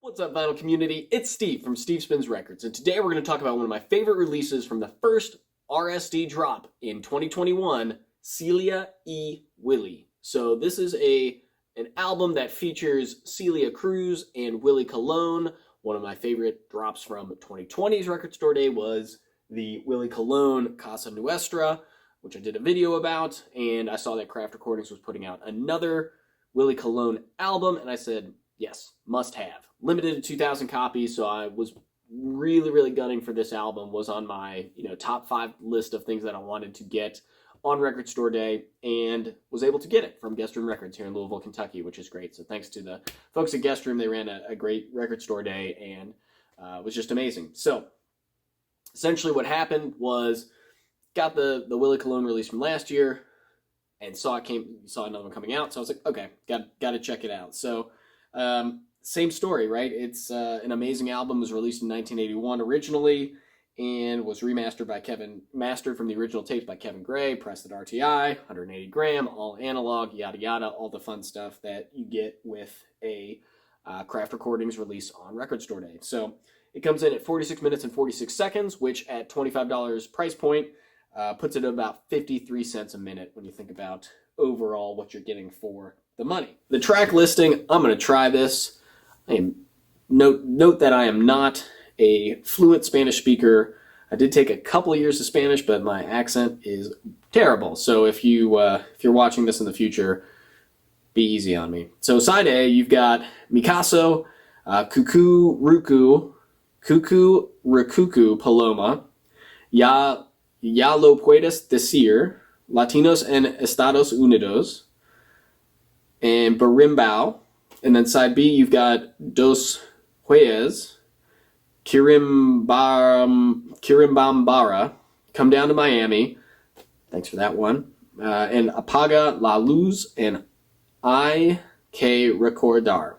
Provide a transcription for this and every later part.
What's up, vinyl community? It's Steve from Steve Spins Records, and today we're going to talk about one of my favorite releases from the first RSD drop in 2021, Celia Y Willie. So this is an album that features Celia Cruz and Willie Colon. One of my favorite drops from 2020's Record Store Day was the Willie Colon Casa Nuestra, which I did a video about, and I saw that Craft Recordings was putting out another Willie Colon album, and I said, yes, must have. Limited to 2,000 copies, so I was really gunning for this album. Was on my top 5 list of things that I wanted to get on Record Store Day, and was able to get it from Guest Room Records here in Louisville, Kentucky, which is great. So thanks to the folks at Guest Room. They ran a great Record Store Day, and it was just amazing. So essentially what happened was got the Willie Colon release from last year, and saw another one coming out. So I was like, okay, got to check it out. So same story, right? It's an amazing album. It was released in 1981 originally, and was mastered from the original tapes by Kevin Gray, pressed at RTI, 180 gram, all analog, yada yada, all the fun stuff that you get with a Craft Recordings release on Record Store Day. So it comes in at 46 minutes and 46 seconds, which at $25 price point puts it at about 53 cents a minute when you think about overall what you're getting for the money. The track listing, I'm going to try this. Note that I am not a fluent Spanish speaker. I did take a couple of years of Spanish, but my accent is terrible. So if you're watching this in the future, be easy on me. So side A, you've got Micaso, Cuckoo Rucucu Paloma, Ya lo puedes decir, Latinos en Estados Unidos, and Berimbau. And then side B, you've got Dos Juez, Kirimbambara, Come Down to Miami, thanks for that one, and Apaga la Luz, and I Que Recordar.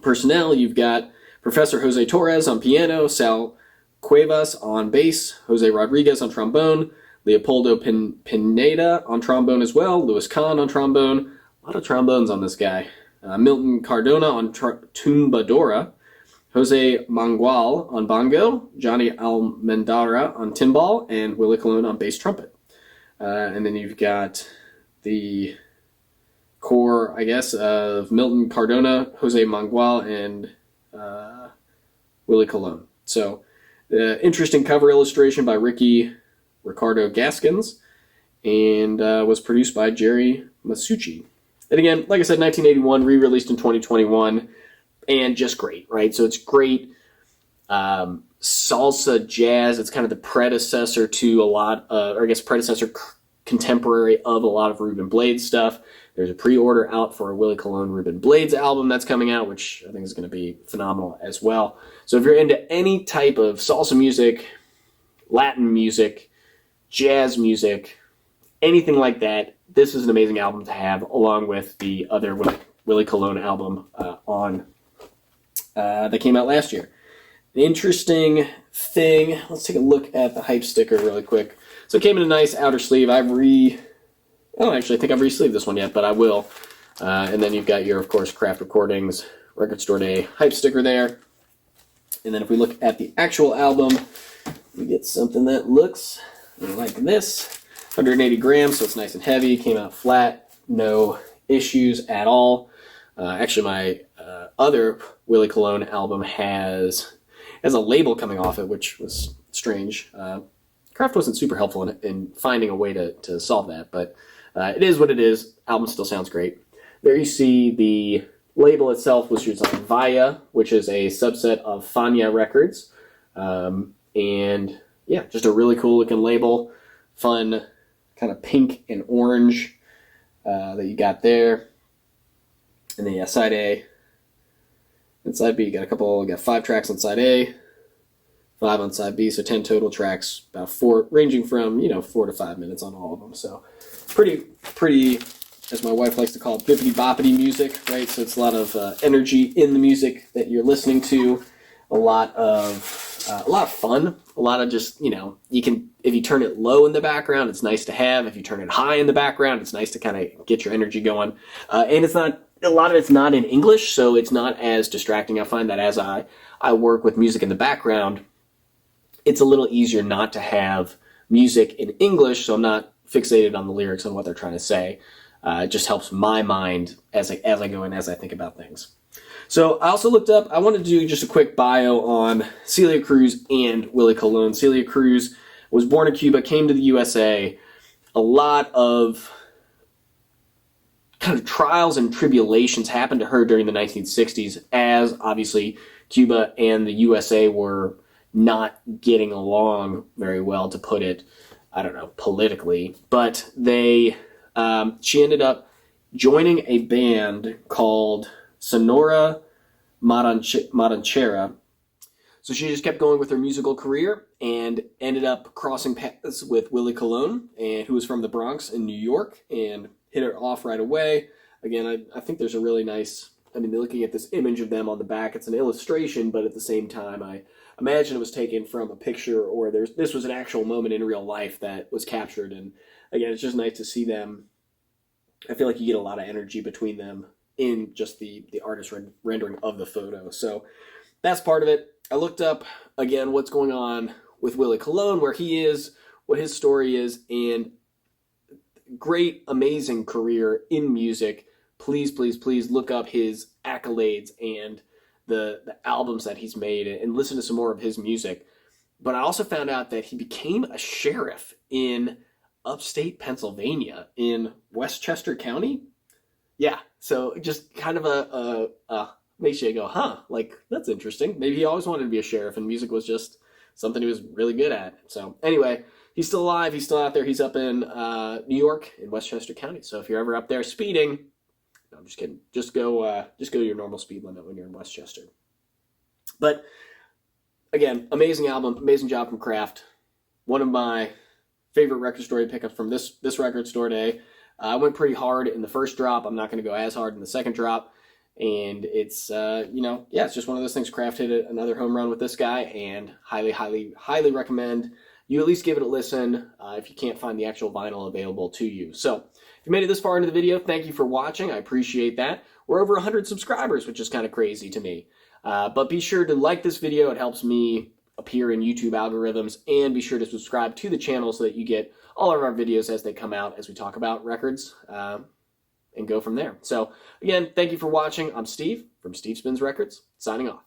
Personnel, you've got Professor Jose Torres on piano, Sal Cuevas on bass, Jose Rodriguez on trombone, Leopoldo Pineda on trombone as well, Louis Kahn on trombone, a lot of trombones on this guy, Milton Cardona on tumbadora, Jose Mangual on bongo, Johnny Almendara on timbal, and Willie Colon on bass trumpet. And then you've got the core, I guess, of Milton Cardona, Jose Mangual, and Willie Colon. So, interesting cover illustration by Ricardo Gaskins, and was produced by Jerry Masucci. And again, like I said, 1981, re-released in 2021, and just great, right? So it's great salsa jazz. It's kind of the predecessor to a lot of, or I guess contemporary of a lot of Ruben Blades stuff. There's a pre-order out for a Willie Colon Ruben Blades album that's coming out, which I think is going to be phenomenal as well. So if you're into any type of salsa music, Latin music, jazz music, anything like that, this is an amazing album to have, along with the other Willie Colon album that came out last year. An interesting thing, let's take a look at the hype sticker really quick. So it came in a nice outer sleeve. I don't actually think I've re-sleeved this one yet, but I will. And then you've got your, of course, Craft Recordings Record Store Day hype sticker there. And then if we look at the actual album, we get something that looks like this. 180 grams, so it's nice and heavy. Came out flat, no issues at all. Actually, my other Willie Colon album has a label coming off it, which was strange. Kraft wasn't super helpful in finding a way to solve that, but it is what it is. Album still sounds great. There you see the label itself, which is on Vaya, which is a subset of Fania Records. And yeah, just a really cool looking label. Fun kind of pink and orange that you got there. And then side A and side B. You got 5 tracks on side A, 5 on side B, so 10 total tracks, about 4, ranging from 4 to 5 minutes on all of them. So pretty, as my wife likes to call it, bippity boppity music, right? So it's a lot of energy in the music that you're listening to, a lot of fun, a lot of just you can, if you turn it low in the background, it's nice to have. If you turn it high in the background, it's nice to kind of get your energy going. And it's not a lot of it's not in English, so it's not as distracting. I find that as I work with music in the background, it's a little easier not to have music in English, so I'm not fixated on the lyrics and what they're trying to say. It just helps my mind as I go and as I think about things. So I also looked up, I wanted to do just a quick bio on Celia Cruz and Willie Colon. Celia Cruz was born in Cuba, came to the USA. A lot of kind of trials and tribulations happened to her during the 1960s, as obviously Cuba and the USA were not getting along very well, to put it, I don't know, politically. But she ended up joining a band called Sonora Maranchera. So she just kept going with her musical career and ended up crossing paths with Willie Colon, who was from the Bronx in New York, and hit it off right away. Again, I think there's a really nice, looking at this image of them on the back, it's an illustration, but at the same time, I imagine it was taken from a picture, or this was an actual moment in real life that was captured. And again, it's just nice to see them. I feel like you get a lot of energy between them in just the artist rendering of the photo. So that's part of it. I looked up, again, what's going on with Willie Colon, where he is, what his story is, and great, amazing career in music. Please, please, please look up his accolades and the albums that he's made and listen to some more of his music. But I also found out that he became a sheriff in upstate Pennsylvania in Westchester County. Yeah, so just kind of a makes you go, huh, like, that's interesting. Maybe he always wanted to be a sheriff and music was just something he was really good at. So anyway, he's still alive. He's still out there. He's up in New York in Westchester County. So if you're ever up there speeding, no, I'm just kidding. Just go to your normal speed limit when you're in Westchester. But again, amazing album, amazing job from Kraft. One of my favorite record store pickups from this record store day. I went pretty hard in the first drop. I'm not going to go as hard in the second drop. And it's, it's just one of those things. Kraft hit another home run with this guy, and highly, highly, highly recommend you at least give it a listen if you can't find the actual vinyl available to you. So if you made it this far into the video, thank you for watching. I appreciate that. We're over 100 subscribers, which is kind of crazy to me. But be sure to like this video. It helps me appear in YouTube algorithms, and be sure to subscribe to the channel so that you get all of our videos as they come out, as we talk about records, and go from there. So again, thank you for watching. I'm Steve from Steve Spins Records, signing off.